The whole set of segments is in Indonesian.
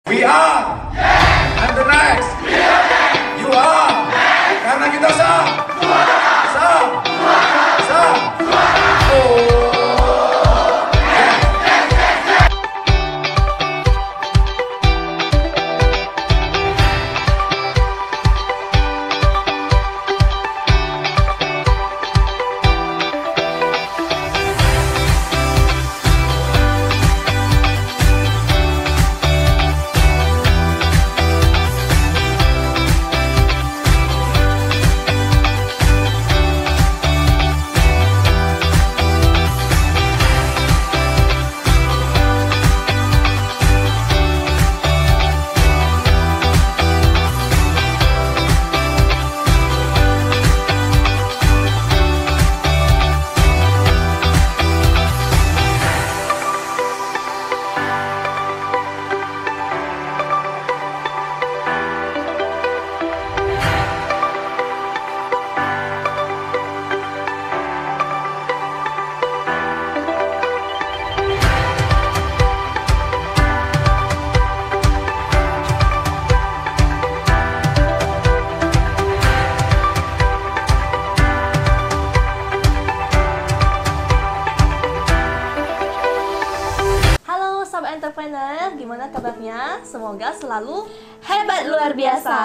We are. And the next. You are. Karena kita sama. Entrepreneur, gimana kabarnya? Semoga selalu hebat luar biasa.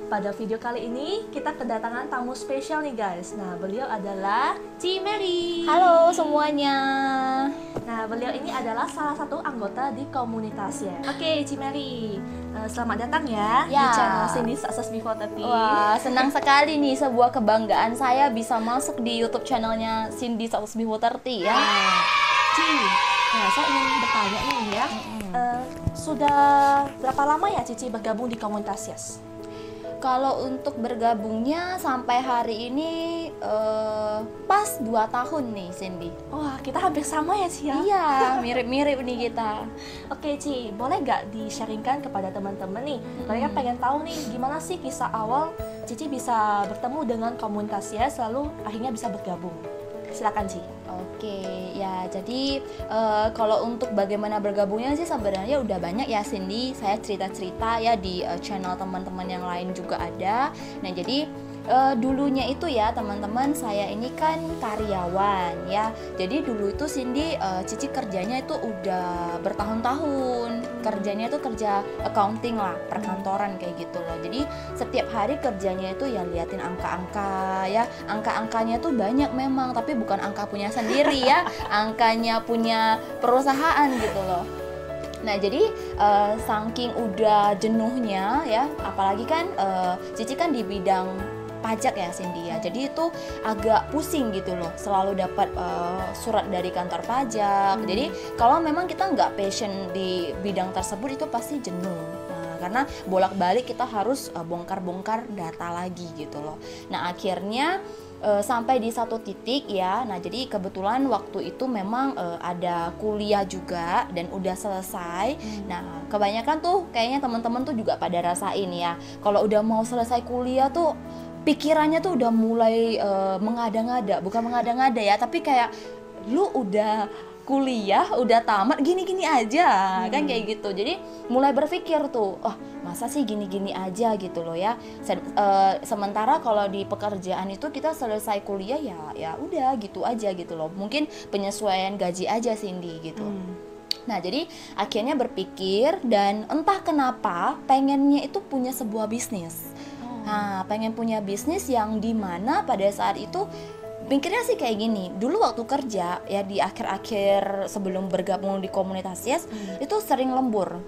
Pada video kali ini kita kedatangan tamu spesial nih guys. Nah, beliau adalah Ci Mary. Halo semuanya. Nah, beliau ini adalah salah satu anggota di komunitas ya. Oke, Ci Mary, selamat datang ya, di channel Cindy Success Before 30. Wah, senang sekali nih, sebuah kebanggaan saya bisa masuk di YouTube channelnya Cindy Success Before 30 ya. Ci, nah, saya ingin bertanya nih ya, sudah berapa lama ya Cici bergabung di komunitas Yes? Kalau untuk bergabungnya sampai hari ini pas 2 tahun nih Cindy. Wah, kita hampir sama ya Ci ya? Iya, mirip-mirip nih kita. Oke Ci, boleh nggak di-sharingkan kepada teman-teman nih? Mereka pengen tahu nih gimana sih kisah awal Cici bisa bertemu dengan komunitas Yes, lalu akhirnya bisa bergabung. Silakan Ci. Oke, ya jadi kalau untuk bagaimana bergabungnya sih sebenarnya udah banyak ya Cindy. Saya cerita-cerita ya di channel teman-teman yang lain juga ada. Nah jadi dulunya itu ya teman-teman, saya ini kan karyawan ya. Jadi dulu itu Cindy Cici kerjanya itu udah bertahun-tahun. Kerjanya itu kerja accounting lah, perkantoran kayak gitu loh. Jadi setiap hari kerjanya itu ya liatin angka-angka ya. Angka-angkanya tuh banyak memang, tapi bukan angka punya sendiri ya. Angkanya punya perusahaan gitu loh. Nah jadi saking udah jenuhnya ya, apalagi kan Cici kan di bidang pajak ya Cindy ya, jadi itu agak pusing gitu loh, selalu dapat surat dari kantor pajak. Jadi kalau memang kita nggak passion di bidang tersebut itu pasti jenuh. Karena bolak-balik kita harus bongkar-bongkar data lagi gitu loh. Nah akhirnya sampai di satu titik ya. Nah jadi kebetulan waktu itu memang ada kuliah juga dan udah selesai. Nah kebanyakan tuh kayaknya teman-teman tuh juga pada rasain ya, kalau udah mau selesai kuliah tuh pikirannya tuh udah mulai mengada-ngada. Bukan mengada-ngada ya, tapi kayak lu udah kuliah, udah tamat, gini-gini aja kan kayak gitu. Jadi mulai berpikir tuh, oh masa sih gini-gini aja gitu loh ya. Sementara kalau di pekerjaan itu kita selesai kuliah ya udah gitu aja gitu loh. Mungkin penyesuaian gaji aja Cindy gitu. Nah jadi akhirnya berpikir dan entah kenapa pengennya itu punya sebuah bisnis. Nah pengen punya bisnis yang dimana pada saat itu mikirnya sih kayak gini, dulu waktu kerja ya di akhir-akhir sebelum bergabung di komunitas Yes, itu sering lembur.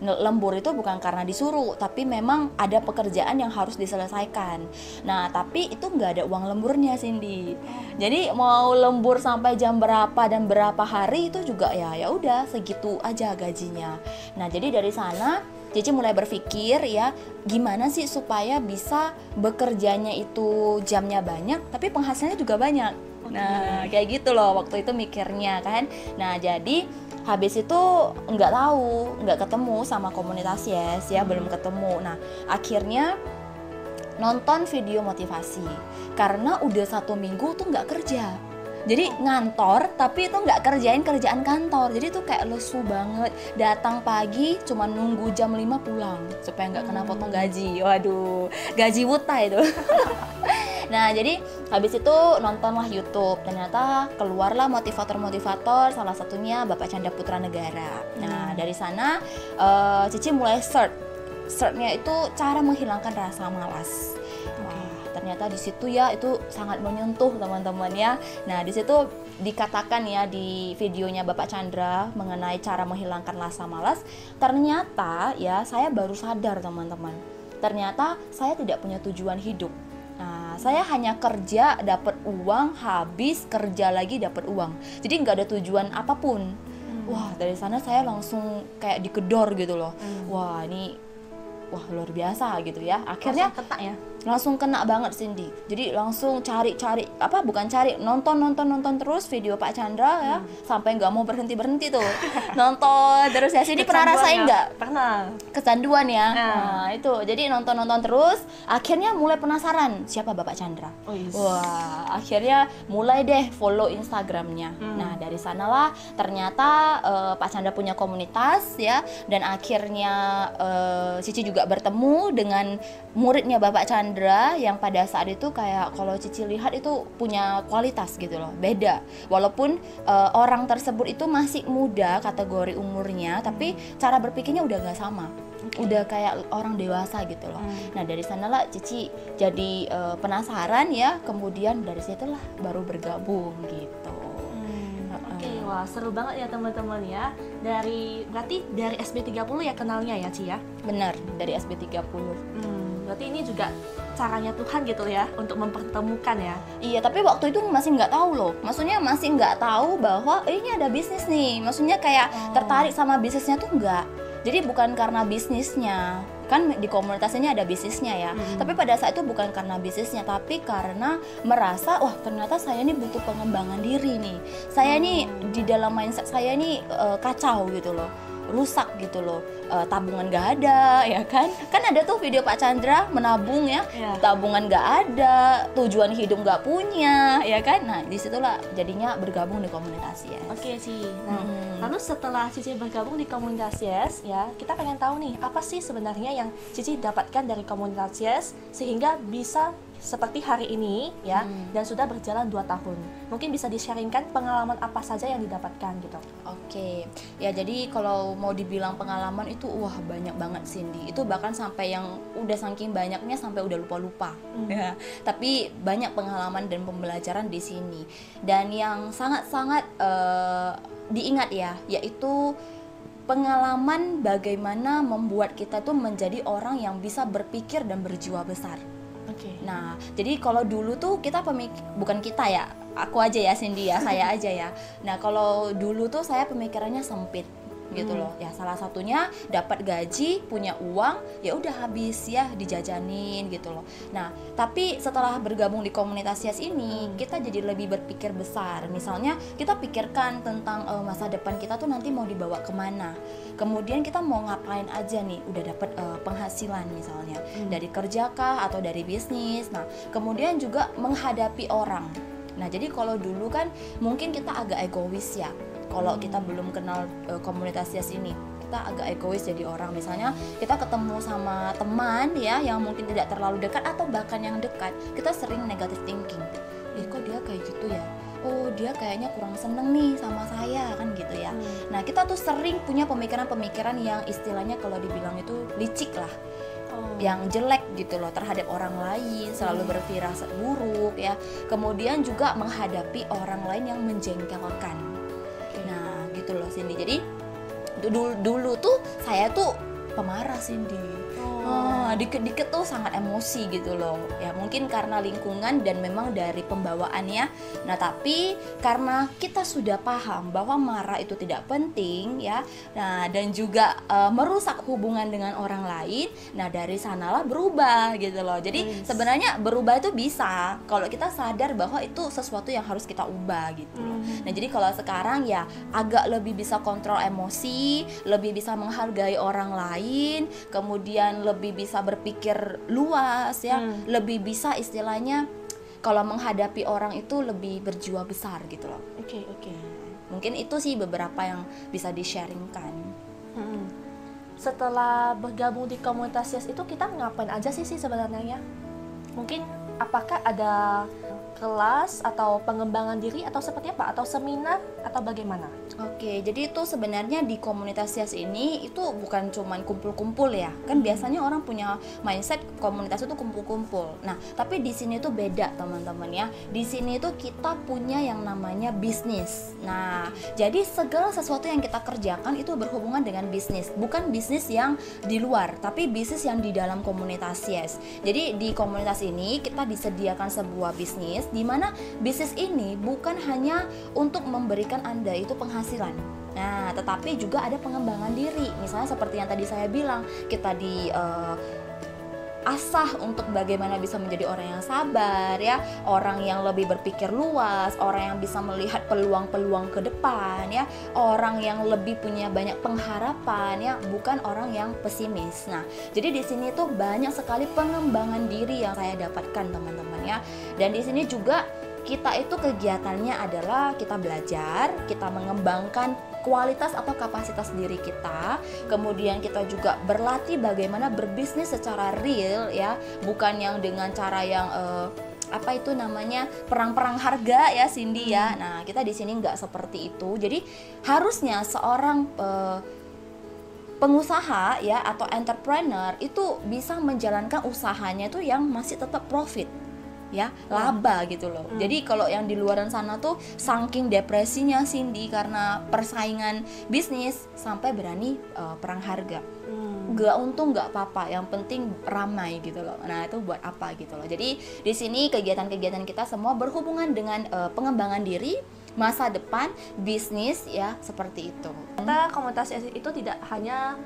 Lembur itu bukan karena disuruh, tapi memang ada pekerjaan yang harus diselesaikan. Nah tapi itu nggak ada uang lemburnya Cindy. Jadi mau lembur sampai jam berapa dan berapa hari itu juga ya udah segitu aja gajinya. Nah jadi dari sana Cici mulai berpikir ya, gimana sih supaya bisa bekerjanya itu jamnya banyak, tapi penghasilannya juga banyak. Nah, kayak gitu loh waktu itu mikirnya kan. Nah, jadi habis itu nggak ketemu sama komunitas Yes ya, belum ketemu. Nah, akhirnya nonton video motivasi karena udah 1 minggu tuh nggak kerja. Jadi ngantor tapi itu nggak kerjain kerjaan kantor. Jadi itu kayak lesu banget. Datang pagi cuma nunggu jam 5 pulang supaya nggak kena potong gaji. Waduh, gaji buta itu. Nah, jadi habis itu nontonlah YouTube. Ternyata keluarlah motivator-motivator, salah satunya Bapak Chandra Putra Negara. Nah, dari sana Cici mulai search-nya itu cara menghilangkan rasa malas. Wah, ternyata di situ ya itu sangat menyentuh teman-teman ya. Nah, di situ dikatakan ya di videonya Bapak Chandra mengenai cara menghilangkan rasa malas. Ternyata ya saya baru sadar teman-teman. Ternyata saya tidak punya tujuan hidup. Nah, saya hanya kerja, dapat uang, habis kerja lagi dapat uang. Jadi nggak ada tujuan apapun. Wah, dari sana saya langsung kayak dikedor gitu loh. Wah, wah luar biasa gitu ya. Akhirnya langsung kena banget Cindy. Jadi langsung cari-cari nonton terus video Pak Chandra ya, sampai nggak mau berhenti tuh. Nonton terus ya. Cindy pernah rasain nggak? Pernah. Kecanduan ya. Nah, itu. Jadi nonton terus, akhirnya mulai penasaran siapa Bapak Chandra. Wah, akhirnya mulai deh follow Instagramnya. Nah, dari sanalah ternyata Pak Chandra punya komunitas ya, dan akhirnya Cici juga bertemu dengan muridnya Bapak Chandra yang pada saat itu kayak kalau Cici lihat itu punya kualitas gitu loh, beda. Walaupun orang tersebut itu masih muda kategori umurnya, tapi cara berpikirnya udah nggak sama. Udah kayak orang dewasa gitu loh. Nah, dari sanalah Cici jadi penasaran ya, kemudian dari situlah baru bergabung gitu. Oke, wah seru banget ya teman-teman ya. Berarti dari SB30 ya kenalnya ya Ci ya? Benar, dari SB30. Berarti ini juga caranya Tuhan gitu ya untuk mempertemukan ya. Iya, tapi waktu itu masih nggak tahu loh. Maksudnya masih nggak tahu bahwa ini ada bisnis nih. Maksudnya kayak tertarik sama bisnisnya tuh nggak. Jadi bukan karena bisnisnya. Kan di komunitas ini ada bisnisnya ya. Tapi pada saat itu bukan karena bisnisnya, tapi karena merasa wah ternyata saya ini butuh pengembangan diri nih. Saya ini di dalam mindset saya ini kacau gitu loh. Rusak gitu loh, tabungan gak ada ya kan ada tuh video Pak Chandra menabung ya, tabungan gak ada, tujuan hidup gak punya ya kan. Nah, disitulah jadinya bergabung di komunitas ya. Oke Ci. Nah, lalu setelah Cici bergabung di komunitas Yes ya, kita pengen tahu nih apa sih sebenarnya yang Cici dapatkan dari komunitas Yes sehingga bisa seperti hari ini ya, dan sudah berjalan 2 tahun. Mungkin bisa di-sharingkan pengalaman apa saja yang didapatkan gitu. Oke, ya jadi kalau mau dibilang pengalaman itu wah banyak banget Cindy. Itu bahkan sampai yang udah saking banyaknya sampai udah lupa-lupa. Ya. Tapi banyak pengalaman dan pembelajaran di sini. Dan yang sangat-sangat diingat ya, yaitu pengalaman bagaimana membuat kita tuh menjadi orang yang bisa berpikir dan berjiwa besar. Nah, jadi kalau dulu tuh kita bukan kita ya, aku aja ya Cindy ya, saya aja ya. Nah, kalau dulu tuh saya pemikirannya sempit gitu loh. Ya salah satunya dapat gaji, punya uang, ya udah habis ya dijajanin gitu loh. Nah, tapi setelah bergabung di komunitas Yes ini, kita jadi lebih berpikir besar. Misalnya kita pikirkan tentang masa depan kita tuh nanti mau dibawa kemana. Kemudian kita mau ngapain aja nih, udah dapat penghasilan misalnya dari kerja kah atau dari bisnis. Nah, kemudian juga menghadapi orang. Nah, jadi kalau dulu kan mungkin kita agak egois ya. Kalau kita belum kenal komunitas Yes ini, kita agak egois jadi orang. Misalnya kita ketemu sama teman ya yang mungkin tidak terlalu dekat atau bahkan yang dekat, kita sering negative thinking. Kok dia kayak gitu ya? Oh, dia kayaknya kurang seneng nih sama saya kan gitu ya. Nah, kita tuh sering punya pemikiran-pemikiran yang istilahnya kalau dibilang itu licik lah. Yang jelek gitu loh terhadap orang lain, selalu berfirasat buruk ya. Kemudian juga menghadapi orang lain yang menjengkelkan. Nah, gitu loh Cindy. Jadi dulu tuh saya tuh pemarah Cindy. Dikit-dikit tuh sangat emosi gitu loh. Ya mungkin karena lingkungan dan memang dari pembawaannya. Nah, tapi karena kita sudah paham bahwa marah itu tidak penting ya. Nah, dan juga merusak hubungan dengan orang lain. Nah, dari sanalah berubah gitu loh. Jadi sebenarnya berubah itu bisa kalau kita sadar bahwa itu sesuatu yang harus kita ubah gitu loh. Nah, jadi kalau sekarang ya agak lebih bisa kontrol emosi, lebih bisa menghargai orang lain, kemudian lebih bisa berpikir luas ya, lebih bisa istilahnya kalau menghadapi orang itu lebih berjiwa besar gitu loh. Oke. Mungkin itu sih beberapa yang bisa di-sharingkan. Setelah bergabung di komunitas YES itu kita ngapain aja sih sebenarnya? Mungkin apakah ada kelas atau pengembangan diri atau seperti apa? Atau seminar atau bagaimana? Oke, jadi itu sebenarnya di komunitas YES ini itu bukan cuman kumpul-kumpul ya. Kan biasanya orang punya mindset komunitas itu kumpul-kumpul. Nah, tapi di sini tuh beda teman-teman ya. Di sini tuh kita punya yang namanya bisnis. Nah, jadi segala sesuatu yang kita kerjakan itu berhubungan dengan bisnis. Bukan bisnis yang di luar, tapi bisnis yang di dalam komunitas YES. Jadi di komunitas ini kita disediakan sebuah bisnis di mana bisnis ini bukan hanya untuk memberikan Anda itu penghasilan. Nah, tetapi juga ada pengembangan diri. Misalnya seperti yang tadi saya bilang, kita asah untuk bagaimana bisa menjadi orang yang sabar ya, orang yang lebih berpikir luas, orang yang bisa melihat peluang-peluang ke depan ya, orang yang lebih punya banyak pengharapan ya, bukan orang yang pesimis. Nah, jadi di sini tuh banyak sekali pengembangan diri yang saya dapatkan teman-teman ya. Dan di sini juga kita itu kegiatannya adalah kita belajar, kita mengembangkan kualitas atau kapasitas diri kita, kemudian kita juga berlatih bagaimana berbisnis secara real ya, bukan yang dengan cara yang apa itu namanya perang-perang harga ya Cindy ya. Nah, kita di sini nggak seperti itu. Jadi harusnya seorang pengusaha ya atau entrepreneur itu bisa menjalankan usahanya itu yang masih tetap profit ya, laba gitu loh. Jadi kalau yang di luaran sana tuh saking depresinya Cindy karena persaingan bisnis sampai berani perang harga. Gak untung gak apa-apa, yang penting ramai gitu loh. Nah, itu buat apa gitu loh. Jadi di sini kegiatan-kegiatan kita semua berhubungan dengan pengembangan diri, masa depan, bisnis ya, seperti itu. Kita komunitas itu tidak hanya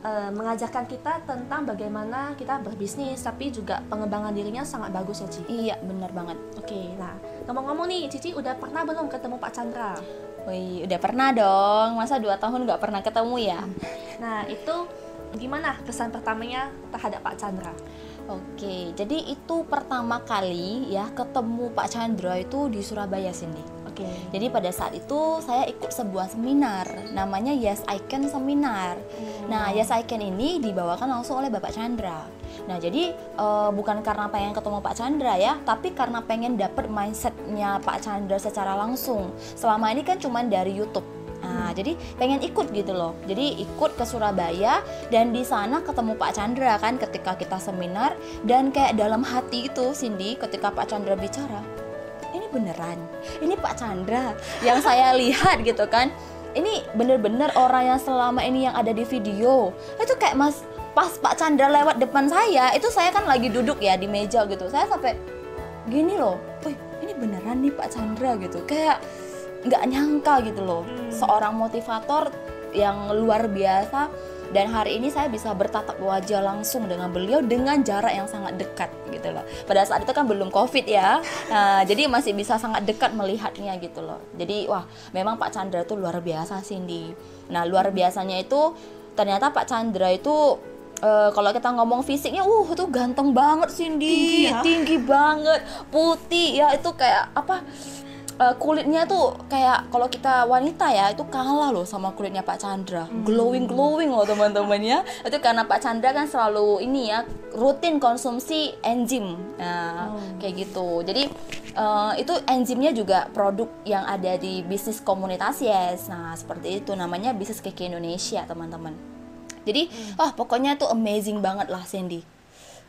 mengajarkan kita tentang bagaimana kita berbisnis, tapi juga pengembangan dirinya sangat bagus ya Ci. Iya, benar banget. Oke, nah ngomong-ngomong nih, Cici udah pernah belum ketemu Pak Chandra? Wih, udah pernah dong. Masa 2 tahun nggak pernah ketemu ya? Nah, itu gimana kesan pertamanya terhadap Pak Chandra? Oke, jadi itu pertama kali ya ketemu Pak Chandra itu di Surabaya Cindy. Oke. Jadi pada saat itu saya ikut sebuah seminar, namanya Yes I Can Seminar. Nah, Yes I Can ini dibawakan langsung oleh Bapak Chandra. Nah, jadi bukan karena pengen ketemu Pak Chandra ya, tapi karena pengen dapet mindsetnya Pak Chandra secara langsung. Selama ini kan cuma dari YouTube. Nah, jadi pengen ikut gitu loh. Jadi ikut ke Surabaya dan di sana ketemu Pak Chandra kan ketika kita seminar, dan kayak dalam hati itu Cindy ketika Pak Chandra bicara, ini beneran, ini Pak Chandra yang saya lihat gitu kan. Ini bener-bener orang yang selama ini yang ada di video. Itu kayak pas Pak Chandra lewat depan saya, itu saya kan lagi duduk ya di meja gitu. Saya sampai gini loh, wih ini beneran nih Pak Chandra gitu. Kayak nggak nyangka gitu loh, seorang motivator yang luar biasa. Dan hari ini saya bisa bertatap wajah langsung dengan beliau dengan jarak yang sangat dekat gitu loh. Pada saat itu kan belum COVID ya, nah, jadi masih bisa sangat dekat melihatnya gitu loh. Jadi wah, memang Pak Chandra itu luar biasa Cindy. Nah, luar biasanya itu ternyata Pak Chandra itu kalau kita ngomong fisiknya, itu ganteng banget Cindy, tinggi banget, putih ya, itu kayak apa? Kulitnya tuh kayak kalau kita wanita ya itu kalah loh sama kulitnya Pak Chandra, glowing loh teman-teman ya. Itu karena Pak Chandra kan selalu ini ya rutin konsumsi enzim, nah kayak gitu. Jadi itu enzimnya juga produk yang ada di bisnis komunitas YES. Nah seperti itu, namanya bisnis Keke Indonesia teman-teman. Jadi pokoknya tuh amazing banget lah Cindy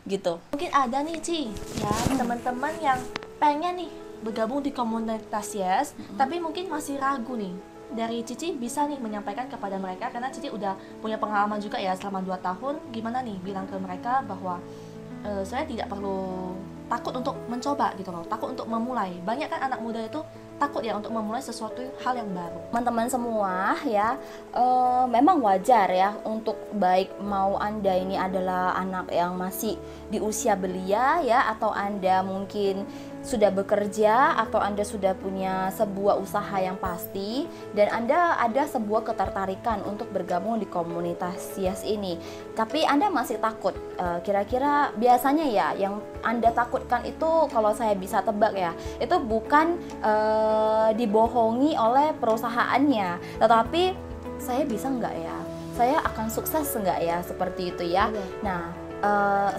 gitu. Mungkin ada nih Ci ya teman-teman yang pengen nih bergabung di komunitas YES, tapi mungkin masih ragu nih. Dari Cici bisa nih menyampaikan kepada mereka, karena Cici udah punya pengalaman juga ya selama 2 tahun. Gimana nih bilang ke mereka bahwa saya tidak perlu takut untuk mencoba gitu loh, takut untuk memulai. Banyak kan anak muda itu takut ya untuk memulai sesuatu hal yang baru? Teman-teman semua ya, memang wajar ya untuk baik mau Anda ini adalah anak yang masih di usia belia ya, atau Anda mungkin sudah bekerja, atau Anda sudah punya sebuah usaha yang pasti dan Anda ada sebuah ketertarikan untuk bergabung di komunitas Yes ini, tapi Anda masih takut. Kira-kira biasanya ya yang Anda takutkan itu, kalau saya bisa tebak ya, itu bukan dibohongi oleh perusahaannya, tetapi saya bisa nggak ya, saya akan sukses nggak ya, seperti itu ya. Nah,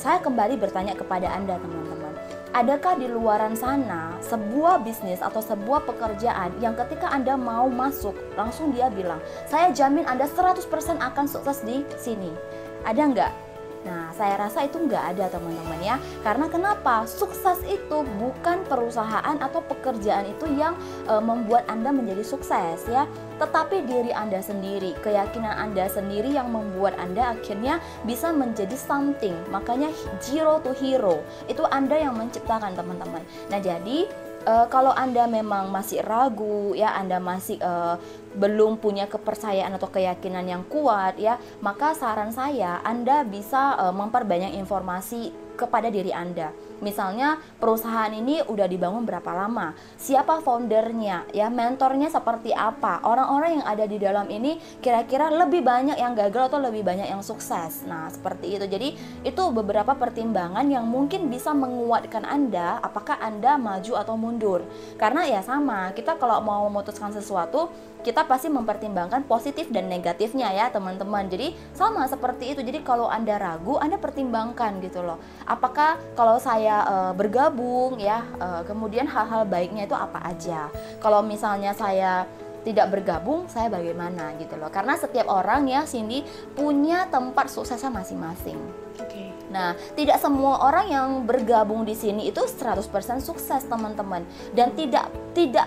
saya kembali bertanya kepada Anda teman-teman, adakah di luaran sana sebuah bisnis atau sebuah pekerjaan yang ketika Anda mau masuk, langsung dia bilang, saya jamin Anda 100% akan sukses di sini? Ada nggak? Nah, saya rasa itu nggak ada teman-teman ya. Karena kenapa? Sukses itu bukan perusahaan atau pekerjaan itu yang membuat Anda menjadi sukses ya, tetapi diri Anda sendiri, keyakinan Anda sendiri yang membuat Anda akhirnya bisa menjadi something. Makanya zero to hero, itu Anda yang menciptakan teman-teman. Nah, jadi kalau Anda memang masih ragu ya, Anda masih belum punya kepercayaan atau keyakinan yang kuat ya, maka saran saya Anda bisa memperbanyak informasi kepada diri Anda. Misalnya perusahaan ini udah dibangun berapa lama, siapa foundernya ya, mentornya seperti apa, orang-orang yang ada di dalam ini kira-kira lebih banyak yang gagal atau lebih banyak yang sukses. Nah, seperti itu. Jadi itu beberapa pertimbangan yang mungkin bisa menguatkan Anda apakah Anda maju atau mundur. Karena ya sama, kita kalau mau memutuskan sesuatu, kita pasti mempertimbangkan positif dan negatifnya ya teman-teman. Jadi sama seperti itu. Jadi kalau Anda ragu, Anda pertimbangkan gitu loh. Apakah kalau saya bergabung ya, kemudian hal-hal baiknya itu apa aja. Kalau misalnya saya tidak bergabung, saya bagaimana gitu loh. Karena setiap orang ya Cindy punya tempat suksesnya masing-masing. Oke. Nah, tidak semua orang yang bergabung di sini itu 100% sukses teman-teman. Dan tidak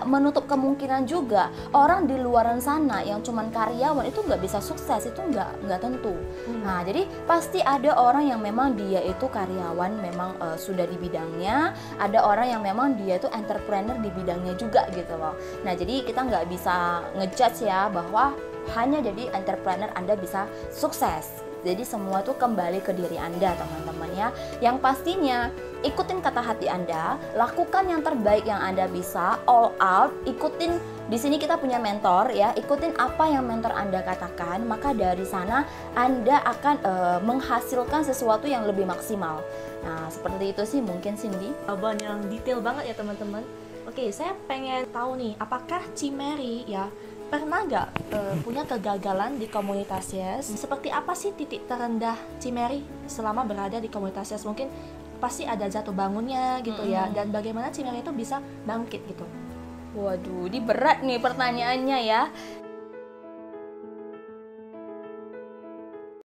menutup kemungkinan juga orang di luaran sana yang cuman karyawan itu nggak bisa sukses, itu nggak tentu. Nah, jadi pasti ada orang yang memang dia itu karyawan, memang sudah di bidangnya. Ada orang yang memang dia itu entrepreneur di bidangnya juga gitu loh. Nah, jadi kita nggak bisa ngejudge ya bahwa hanya jadi entrepreneur Anda bisa sukses. Jadi semua itu kembali ke diri Anda teman-teman ya. Yang pastinya ikutin kata hati Anda, lakukan yang terbaik yang Anda bisa, all out, ikutin. Di sini kita punya mentor ya, ikutin apa yang mentor Anda katakan, maka dari sana Anda akan menghasilkan sesuatu yang lebih maksimal. Nah, seperti itu sih mungkin Cindy. Jawaban yang detail banget ya teman-teman. Oke, saya pengen tahu nih, apakah Cimary ya pernah nggak punya kegagalan di komunitas Yes? Seperti apa sih titik terendah Cimary selama berada di komunitas Yes? Mungkin pasti ada jatuh bangunnya gitu ya. Dan bagaimana Cimary itu bisa bangkit gitu? Waduh, ini berat nih pertanyaannya ya.